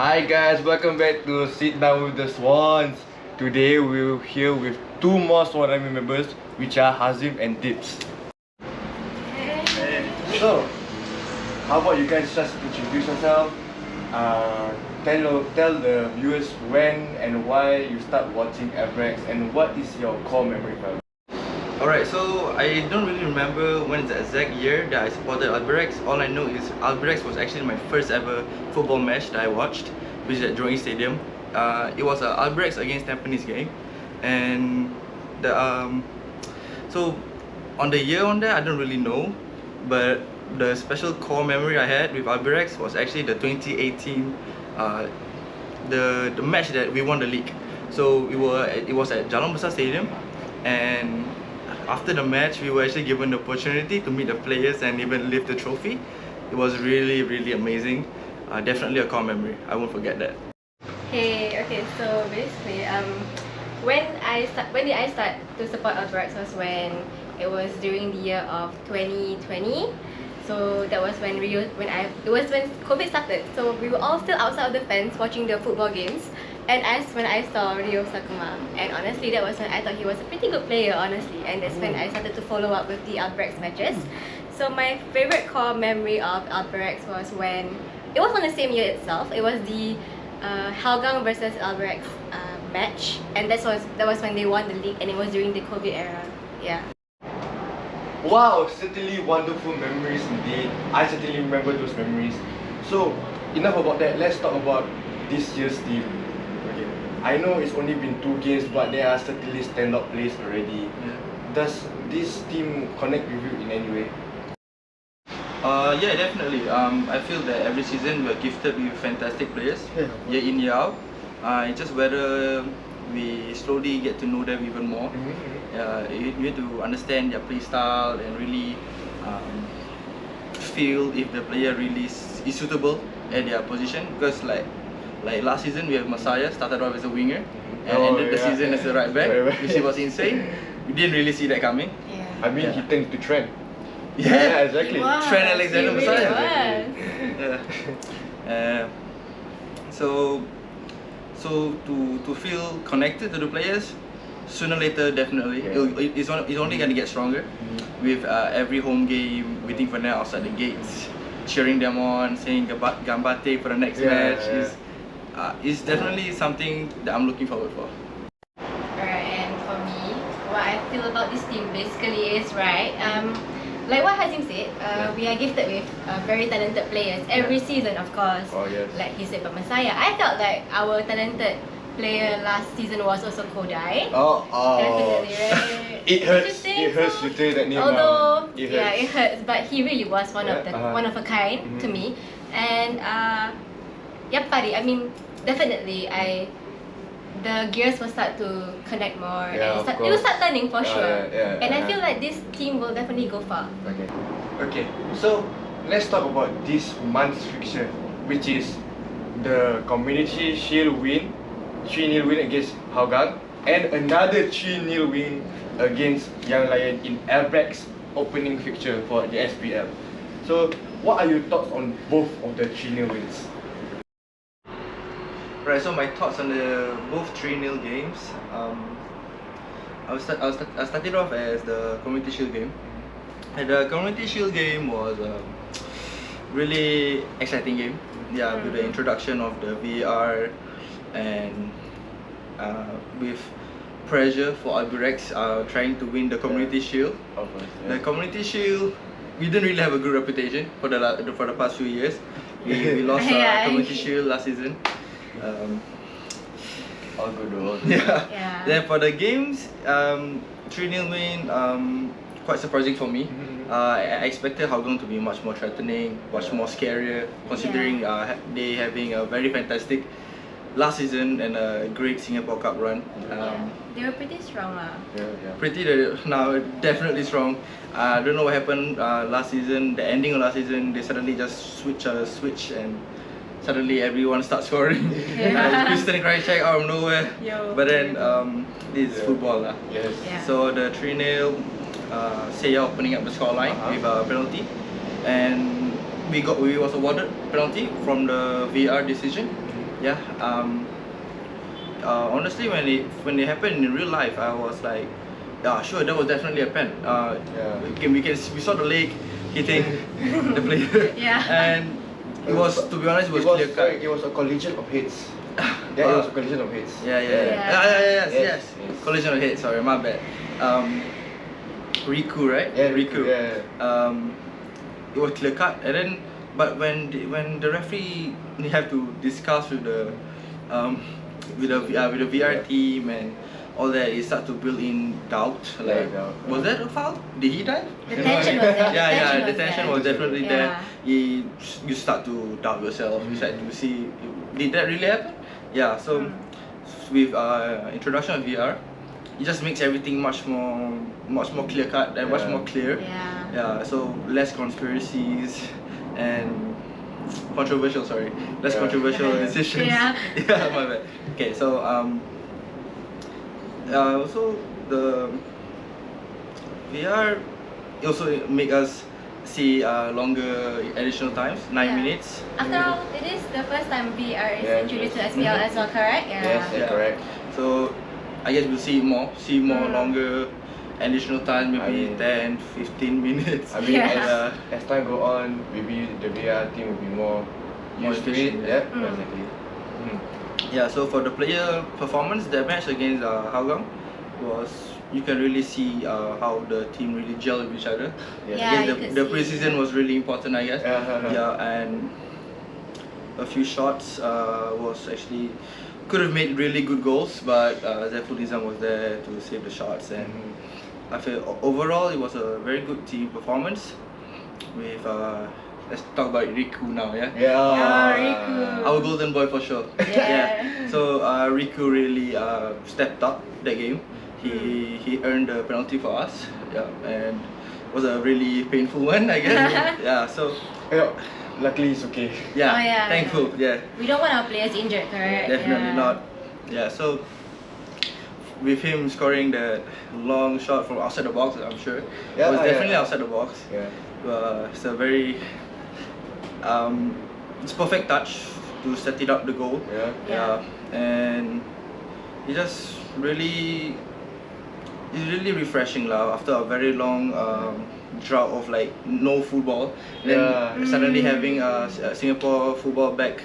Hi guys, welcome back to Sit Down with the Swans. Today we're here with two more Swan members, which are Hazim and Dibs. Hey. So, how about you guys just introduce yourself? Tell the viewers when and why you start watching Albirex and what is your core memory from? Alright, so I don't really remember when is the exact year that I supported Albirex. All I know is Albirex was actually my first ever football match that I watched, which is at Jurong Stadium. It was a Albirex against Tampines game, and the so on the year on that I don't really know, but the special core memory I had with Albirex was actually the 2018 the match that we won the league. So it was at Jalan Besar Stadium, and after the match, we were actually given the opportunity to meet the players and even lift the trophy. It was really, really amazing. Definitely a core memory. I won't forget that. Hey, okay, so basically, when did I start to support Albirex was when it was during the year of 2020. So that was when it was when COVID started. So we were all still outside of the fence watching the football games. And when I saw Rio Sakuma, and honestly that was when I thought he was a pretty good player, honestly. And that's when I started to follow up with the Albirex matches. So my favorite core memory of Albirex was when it was on the same year itself. It was the Hougang versus Albirex match, and that was when they won the league, and it was during the COVID era. Yeah. Wow, certainly wonderful memories indeed. I certainly remember those memories. So, enough about that. Let's talk about this year's team. Okay, I know it's only been 2 games, but there are certainly standout plays already. Yeah. Does this team connect with you in any way? Yeah, definitely. I feel that every season we're gifted with fantastic players, year in, year out. It's just whether we slowly get to know them even more. You need to understand their play style and really feel if the player really is suitable at their position. Because like last season we have Messiah started off as a winger and ended the season as a right back, which was insane. We didn't really see that coming. Yeah. I mean, he turned to Trent. Yeah, exactly. Trent Alexander He Messiah. really was. So to feel connected to the players, sooner or later, definitely, it's only going to get stronger. With every home game, waiting for them outside the gates, cheering them on, saying gambate for the next match is definitely something that I'm looking forward for. Alright, and for me, what I feel about this team basically is like what Hazim said, we are gifted with very talented players every season, of course. Oh yes. Like he said about Messiah, I felt like our talented player last season was also Kodai. Definitely, right? It hurts to say that name. Although, it hurts, but he really was one of a kind to me. And Yapari, I mean, definitely, the gears will start to connect more, and it will start turning for sure. And I feel like this team will definitely go far. Okay. So let's talk about this month's fixture, which is the Community Shield win, 3-0 win against Hougang, and another 3-0 win against Young Lion in Albirex opening fixture for the SPL. So, what are your thoughts on both of the 3-0 wins? Right, so my thoughts on both 3-0 games. I started off as the Community Shield game. And the Community Shield game was a really exciting game. Yeah, with the introduction of the VAR and with pressure for Albirex trying to win the Community Shield. The Community Shield, we didn't really have a good reputation for the past few years. We lost Community Shield last season. All good though. Yeah. Then for the games, 3-0 win, quite surprising for me. I expected Hougang to be much more threatening, much more scarier, considering they having a very fantastic last season and a great Singapore Cup run. They were pretty strong lah. Now definitely strong. I don't know what happened last season. The ending of last season, they suddenly just switch and suddenly everyone starts scoring. Christian Krajicek out of nowhere. But then this is football lah. So the 3-0, Seiya opening up the scoreline with a penalty, and we was awarded penalty from the VAR decision. yeah. Honestly, when it happened in real life, I was like, yeah, sure, that was definitely a pen. Yeah. We saw the leg hitting the player, Yeah. and it was, to be honest, it was clear cut. It was a collision of heads. Yeah, it was a collision of heads. Yes. Collision of heads. Sorry, my bad. Riku, right? Yeah, Riku. Yeah. It was clear cut, and then when the referee have to discuss with the VR team and all that, it start to build in doubt. Like, was that a foul? Did he dive? The tension was there. The tension was definitely there. You start to doubt yourself. You start to see, did that really happen? Yeah. So with introduction of VR, it just makes everything much more clear cut and much more clear. Yeah. So less conspiracies and controversial. Sorry, less controversial decisions. Yeah. Yeah, my bad. Okay, so also the VR also make us see longer additional times, 9 minutes. After all, it is the first time VR is introduced to SPL as well, correct? Yes, correct. So I guess we'll see more longer additional time, maybe 10, 15 minutes. I mean, as time go on, maybe the VR team will be more used to it. efficient. Yeah, exactly. Yeah, so for the player performance, the match against Hougang was, you can really see how the team really gel with each other. Yeah, The pre-season was really important, I guess. Yeah, and a few shots was actually could have made really good goals, but Zaiful Nizam was there to save the shots, and I feel overall it was a very good team performance. With let's talk about Riku now, yeah. Riku. Our golden boy for sure. Yeah. So Riku really stepped up that game. He earned the penalty for us. Yeah, and was a really painful one, I guess. Yeah. So luckily it's okay. Yeah. Thankful. Yeah. We don't want our players injured, correct? Definitely not. Yeah. So with him scoring that long shot from outside the box, I'm sure it was definitely outside the box. Yeah. It's a very it's perfect touch to set it up the goal. Yeah. And it just really, it's really refreshing lah after a very long drought of like no football. Then suddenly having Singapore football back,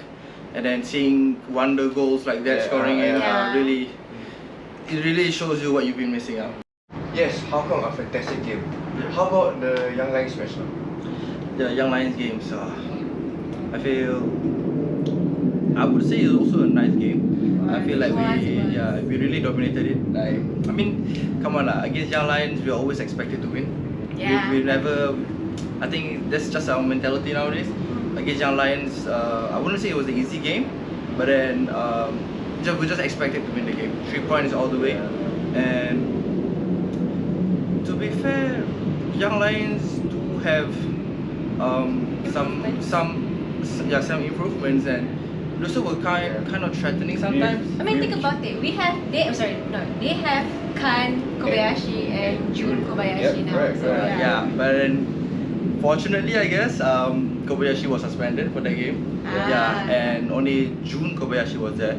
and then seeing wonder goals like that scoring in really, it really shows you what you've been missing out. Yes, how come a fantastic game? How about the Young Lions match? The Young Lions games, I would say it's also a nice game. I feel like we really dominated it. Like, I mean, come on lah, against Young Lions we are always expected to win. We never, I think that's just our mentality nowadays. Against Young Lions, I wouldn't say it was an easy game, but then we just expected to win the game. 3 points all the way. And to be fair, Young Lions do have some improvements, and also were kind of threatening sometimes. I mean, think about it. They have Khan Kobayashi and Jun Kobayashi now. Correct. But then fortunately, I guess Kobayashi was suspended for that game. And only Jun Kobayashi was there.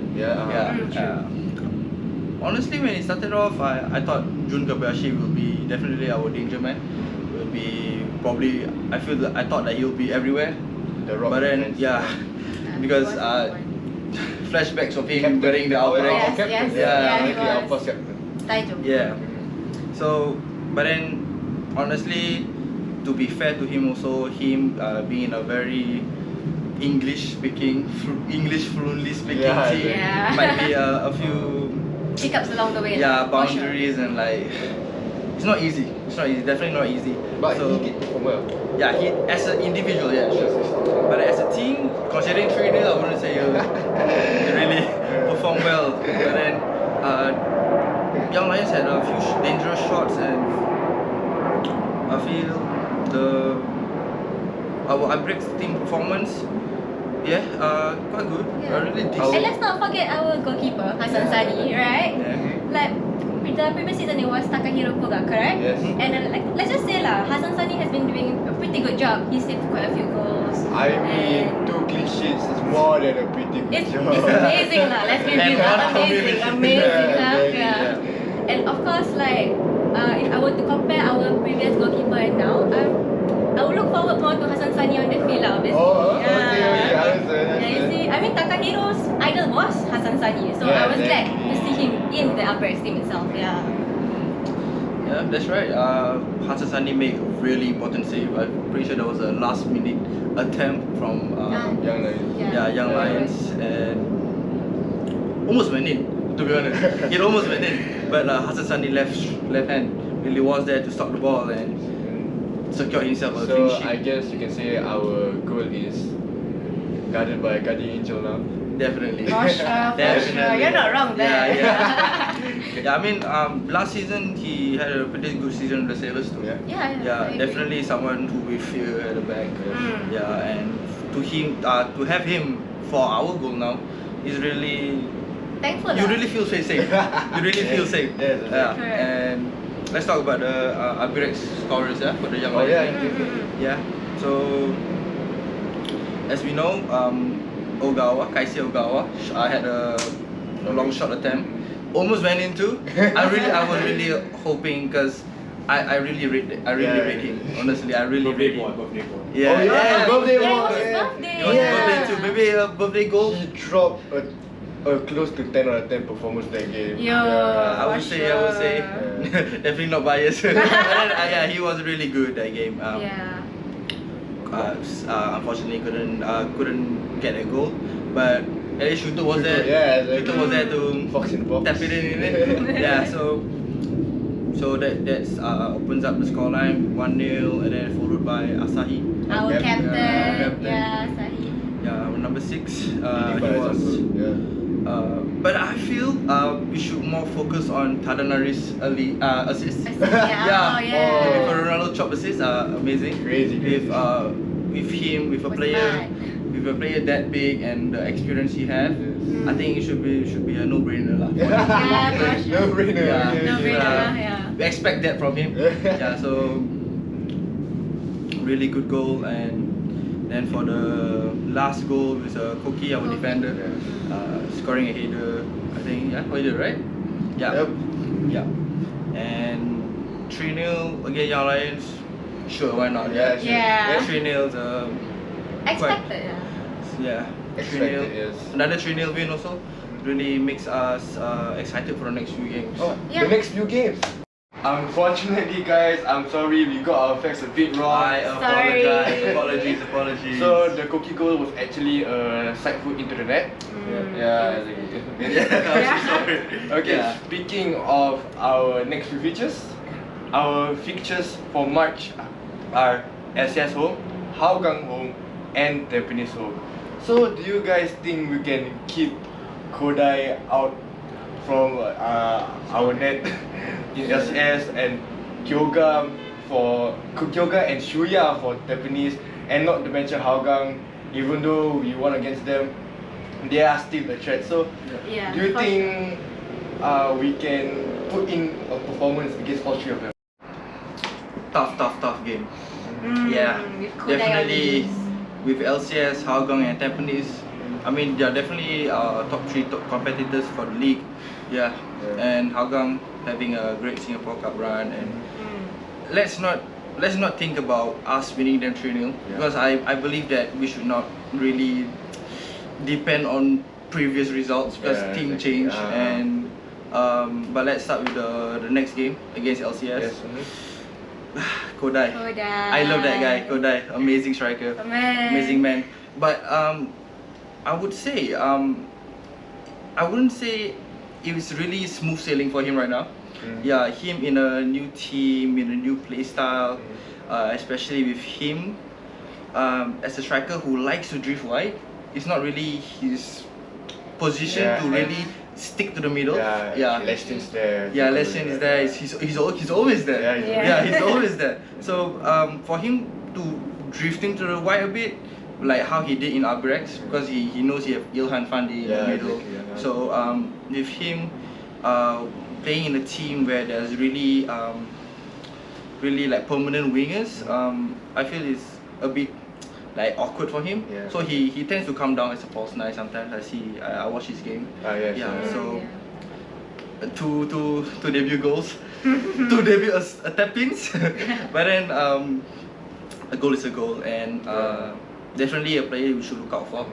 Honestly, when it started off, I thought Jun Kobayashi will be definitely our danger man. Will be probably, I thought that he'll be everywhere. But then because flashbacks of him wearing the Albirex. Our first captain. Yeah. So, but then honestly, to be fair to him also, him being in a very English fluently speaking team, might be a few hiccups along the way. Boundaries and like, it's not easy. Definitely not easy. But he did perform well. Yeah, he as an individual, sure. But as a team, considering 3-0, I wouldn't say he really performed well. But then Young Lions had a few dangerous shots, and I feel our Albirex team performance, quite good. Really decent. And let's not forget our goalkeeper, Hassan Sani, right? Like, the previous season it was Takahiro Koga, correct? Yes. And like, let's just say lah, Hasan Sani has been doing a pretty good job. He saved quite a few goals. I mean, and 2 clean sheets is more than a pretty good it's job. amazing lah. Let's be And real, one amazing, combination. amazing, huh? Yeah, Yeah. And of course, like, if I were to compare our previous goalkeeper and now, I would look forward more to Hasan Sani on the field lah, obviously. Oh, okay, I understand. Yeah, you see, I mean Takahiro's idol was Hasan Sani, so Yeah, I was glad exactly. to see him in the Albirex team itself. Yeah. Yeah, that's right. Hasan Sani made a really important save. I'm pretty sure that was a last minute attempt from Young Lions. Young Lions, and almost went in. To be honest, it almost went in. But Hasan Sani left hand really was there to stop the ball and secure himself a clean So sheet. I guess you can say our goal is guarded by a guardian angel now. Definitely. For sure, for sure. You're not wrong there. Yeah, I mean, last season he had a pretty good season with the Sailors too. Yeah. Yeah, I agree. Definitely someone who we fear at the back. Mm. Yeah, and to have him for our goal now is really, Thankful you lah. really feel safe. You really feel safe. Yes, Yeah, correct. and let's talk about the Albirex scorers, for the young Oh, Lions. yeah. Yeah. So as we know, Kaisi Ogawa had a long shot attempt, almost went into. I was really hoping because I really rate rate him. Honestly, I really rate him. Birthday boy. Yeah. Oh, yeah, birthday Yeah, it boy. was his birthday. It was his birthday too. Maybe a birthday goal. He dropped a close to 10 out of 10 performance that game. Yo. I would For say, sure. definitely not biased. But then, yeah, he was really good that game. Yeah. Unfortunately, couldn't get a goal, but at least shooter was there. Yeah, exactly. Shooter was there to Fox in the box. tap it in. Yeah, so that's opens up the scoreline 1-0, and then followed by Asahi. Our Captain. captain. Yeah, Sahi. Yeah, number 6. He Leading by was. example. Yeah. But I feel we should more focus on Tadanari's early assist. Yeah. Oh, yeah. Maybe for Ronaldo chop assist, amazing. Crazy. With him, with a Was player, mad. with a player that big and the experience he has, Yes. I think it should be a no-brainer lah. Yeah, for sure. No brainer. Yeah. No brainer, Uh, yeah. We expect that from him. Yeah, so really good goal, and then for the last goal with Koki, our Koki. defender, scoring a header. I think header, right? Yeah. Yep. Yeah. And 3-0 again, Young Lions. Sure, why not? Yeah, sure. Yeah. 3-0. Expected, yeah. Yeah. Expected, 3-0. yes. Another 3-0 win also really makes us excited for the next few games. Oh, Yeah. the next few games. Unfortunately, guys, I'm sorry, we got our facts a bit wrong. I Sorry. apologize. Apologies. So the Koki goal was actually a side foot into the net. Mm. Yeah, exactly. I'm so sorry. Okay, Yeah. speaking of our next few features, our fixtures for March are LCS home, Hougang home, and Tampines home. So, do you guys think we can keep Kodai out from our net in LCS and Kyoga and Shuya for Tampines, and not to mention Hougang, even though we won against them, they are still a threat. So, Yeah, do you for think we can put in a performance against all 3 of them? Tough game. Mm, Yeah, with Kodai definitely always. with LCS, Hougang and Tampines. I mean, they are definitely top 3 top competitors for the league. Yeah, Yeah. and Hougang having a great Singapore Cup run, and Mm. let's not think about us winning them 3-0 because I believe that we should not really depend on previous results because Yeah, team exactly. change and but let's start with the next game against LCS. Yes. Kodai. I love that guy, Kodai. Amazing striker. Man. Amazing man. But I would say I wouldn't say it's really smooth sailing for him right now. Yeah, him in a new team, in a new play style, especially with him as a striker who likes to drift wide. It's not really his position Yeah, to and- really stick to the middle. Yeah, Leston's there. Yeah, Lesson is there. He's always there. Yeah, he's Yeah. He's always there. So for him to drifting to the right a bit, like how he did in Albirex, because he knows he have Ilhan Fandi in the Yeah, middle. exactly, yeah. So with him, playing in a team where there's really really like permanent wingers, I feel it's a bit like awkward for him. Yeah. So he tends to come down as a false nine sometimes. I watch his game. Yes, Yeah. yes. So two debut goals, two debut tap-ins, but then a goal is a goal, and definitely a player we should look out for.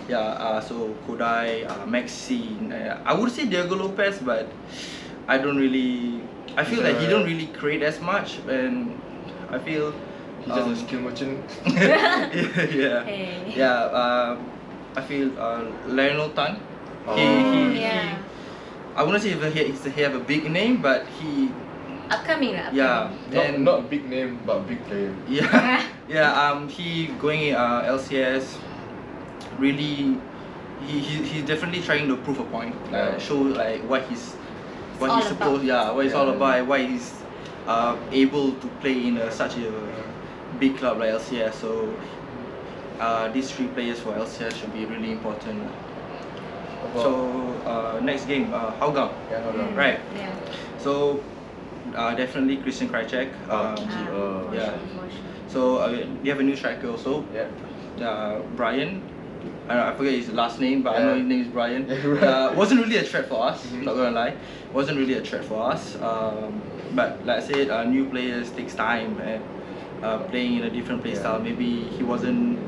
Yeah. So Kodai, Maxine. I would say Diego Lopez, but I don't really. I feel like he don't really create as much, and I feel He's just a skill merchant. yeah. Hey. Yeah. I feel Lionel Tan. Yeah. I wouldn't say he have a big name, but he. Upcoming lah. Yeah. And Not big name, but big player. yeah. Yeah. He going LCS. Really, he's definitely trying to prove a point. Show like what he's supposed. Yeah. What he's all about. Why he's able to play in such a big club like LCS. So these 3 players for LCS should be really important. So next game, Hougang. Yeah, hold on. Right. Yeah. So definitely Christian Krajcek. Yeah. So you have a new striker also. Yeah. Brian. I forget his last name, but I know his name is Brian. Wasn't really a threat for us. Not gonna lie, wasn't really a threat for us. But like I said, new players takes time, and playing in a different play style. Maybe he wasn't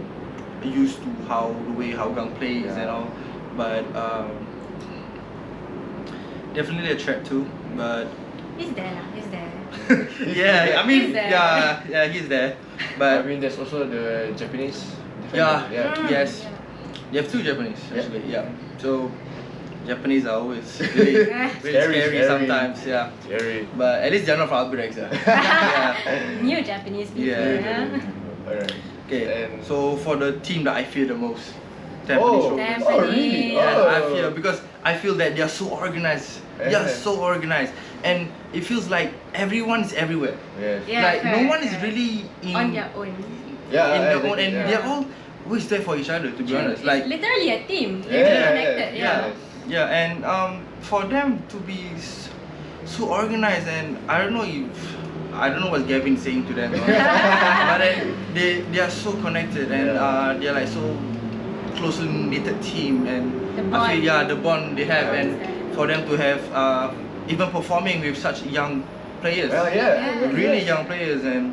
used to the way Hougang plays and all. But definitely a threat too. But He's there. yeah, I mean, He's there. yeah, he's there. But I mean, there's also the Japanese. yeah, defender. yes, you have 2 Japanese actually. Yeah. So Japanese are always really, really scary sometimes. Yeah. Scary. But at least they're not from Albirex. Yeah. New Japanese people. Yeah. Alright. Okay. And- So for the team that I fear the most, Tampines Oh, Rovers. oh, really? Yeah, Oh. I fear because I feel that they are so organized. They are so organized, and it feels like everyone is everywhere. Yes. Yeah, Like no correct, one is correct. really in On their own. Yeah, in their own, exactly, and yeah. they're all always there for each other. To be honest, It's like literally a team. Yeah, Literally yeah, connected. yeah. yeah, and for them to be so organized, and I don't know what Gavin saying to them, but then they are so connected, and they're like so closely knitted team, and The I feel bond. the bond they have, and for them to have even performing with such young players, Yeah. really young players, and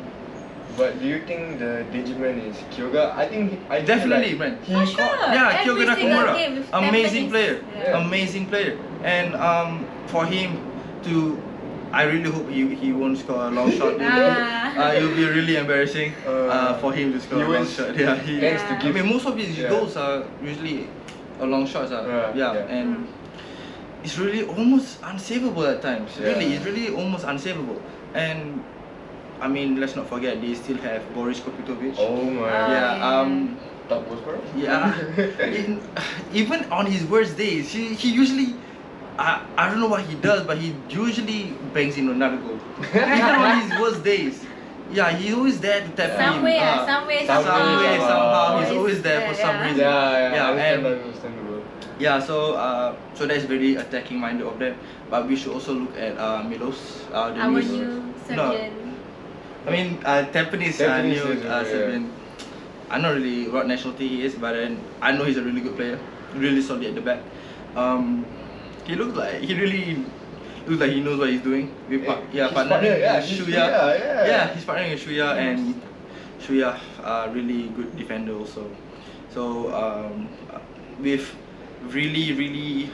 But do you think the danger man is Kyoga? I think definitely, man. For sure. Yeah, Every Kyoga single Nakamura, game with amazing Tampines. player, Yeah. amazing player, and for him to, I really hope he won't score a long shot. It will be really embarrassing for him to score he a long wins- shot. Yeah, tends to I give. mean, most of his goals are usually a long shots. And it's really almost unsavable at times. Yeah. Really, it's really almost unsavable. And I mean, let's not forget they still have Boris Kopitovic. Oh my. Yeah. Top goal scorer. Yeah. Even on his worst days, he usually. I don't know what he does, but he usually bangs in another goal. Even on his worst days. Yeah, he's always there to tap in. Some way, somehow, he's Always always there for some there, reason. Yeah, and understandable. yeah, so that's very attacking minded of them. But we should also look at Milos, the Our new. new Serbian. I mean, Tampines Tampines new is, Serbian. I'm not really what nationality he is, but then I know he's a really good player, really solid at the back. He looks like he knows what he's doing. With his partnering partner, with he's Shuya. Shuya, yeah. He's partnering with Shuya, and Shuya, really good defender also. So with really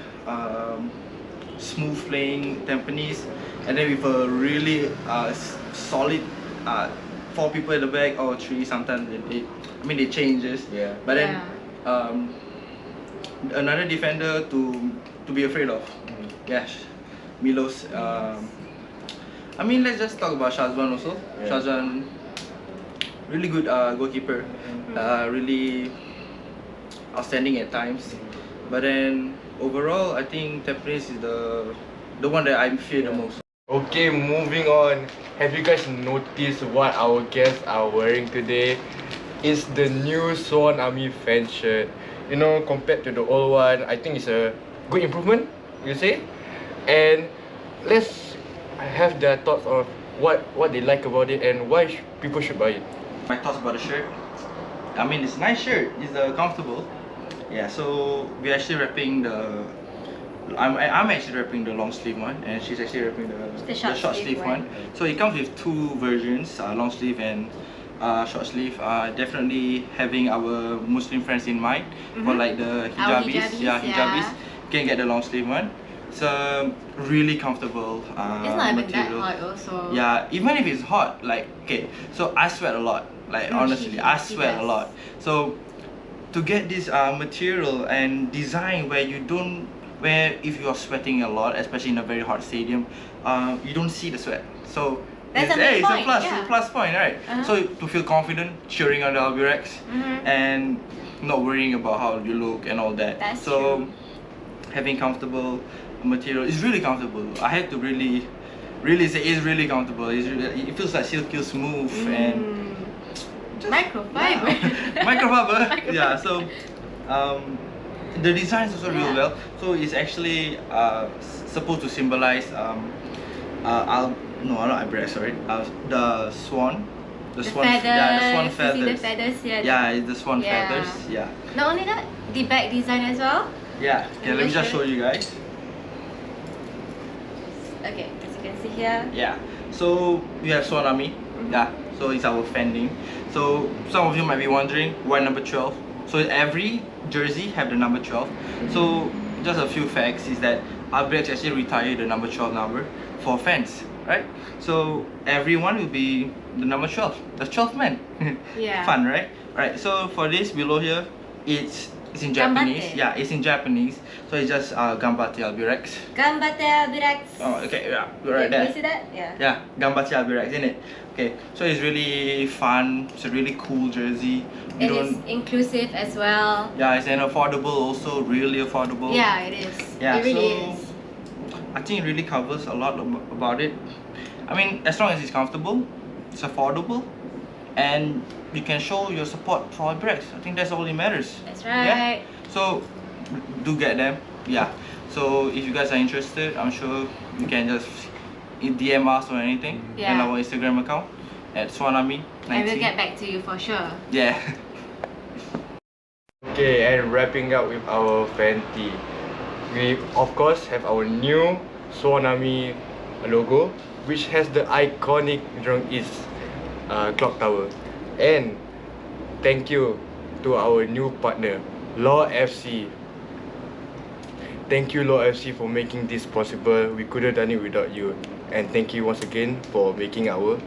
smooth playing Tampines, and then with a really solid 4 people at the back or 3 sometimes they changes. Yeah. But then another defender to be afraid of. Yes, Milos. I mean, let's just talk about Shazwan also. Yeah. Shazwan, really good goalkeeper. Really outstanding at times. But then overall, I think Tampines is the one that I fear the most. Okay, moving on. Have you guys noticed what our guests are wearing today? It's the new Swan Army fan shirt. You know, compared to the old one, I think it's a good improvement, you say? And let's have their thoughts on what they like about it and why people should buy it. My thoughts about the shirt. I mean, it's a nice shirt. It's comfortable. Yeah. So we're actually wrapping the. I'm actually wrapping the long sleeve one, and she's actually wrapping the short sleeve one. So it comes with two versions, long sleeve and short sleeve. Definitely having our Muslim friends in mind for like the hijabis. Yeah, hijabis. You can get the long sleeve one. It's really comfortable It's not even that material. hot also. Yeah, even if it's hot, like okay, so I sweat a lot. Like honestly, I sweat a lot. So to get this material and design where you don't, where if you are sweating a lot, especially in a very hot stadium, you don't see the sweat. So That's it's, a big it's point, a plus, yeah. it's a plus point, right? So to feel confident cheering on the Albirex and not worrying about how you look and all that. That's so true. having comfortable material is really comfortable. I had to really say it's really comfortable. It feels like silky smooth and Microfiber. microfiber. Yeah. So the design is also real well. So it's actually supposed to symbolize not Albirex, sorry. The swan. The swan. feathers. Yeah, the swan feathers. You see the feathers here. Yeah, it's the swan Yeah. feathers. Yeah. Not only that, the back design as well. Yeah. Okay, let me just show you guys. Okay, as you can see here. Yeah. So we have Swan Army. Yeah. So it's our fending. So some of you might be wondering why number 12. So every jersey have the number 12. So just a few facts is that Albirex actually retired the number 12 number for fans, right? So everyone will be the number 12. That's 12 men. Yeah. Fun, right? Right. So for this below here, it's in Japanese. Gambate. Yeah, it's in Japanese. So it's just Gambate Albirex. Gambate Albirex. Oh, okay. Yeah, right Can there. you see that? Yeah. Yeah, Gambate Albirex, isn't it? Okay, so it's really fun. It's a really cool jersey. It is inclusive as well. Yeah, it's an affordable also, really affordable. Yeah, it is. Yeah, It really so is. I think it really covers a lot about it. I mean, as long as it's comfortable, it's affordable, and you can show your support for Albirex. I think that's all that matters. That's right. Yeah? So do get them. Yeah. So if you guys are interested, I'm sure you can just DM us or anything in Yeah. our Instagram account at Swanami19. I will get back to you for sure. Yeah. Okay, and wrapping up with our Fenty. We of course have our new Swanami logo, which has the iconic Jurong East clock tower. And thank you to our new partner, Law FC. Thank you, Law FC, for making this possible. We couldn't done it without you. And thank you once again for making our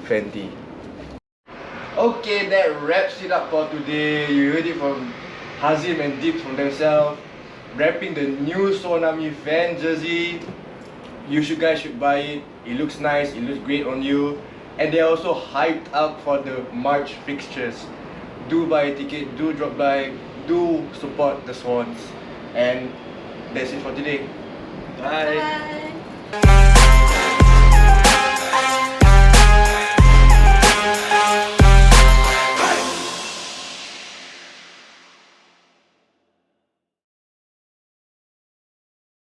Fenty. Okay, that wraps it up for today. You heard it from Hazim and Dibs from themselves, wrapping the new Swanami fan jersey. Guys should buy it. It looks nice, it looks great on you. And they're also hyped up for the March fixtures. Do buy a ticket, do drop by, do support the Swans. And that's it for today. Bye. Bye.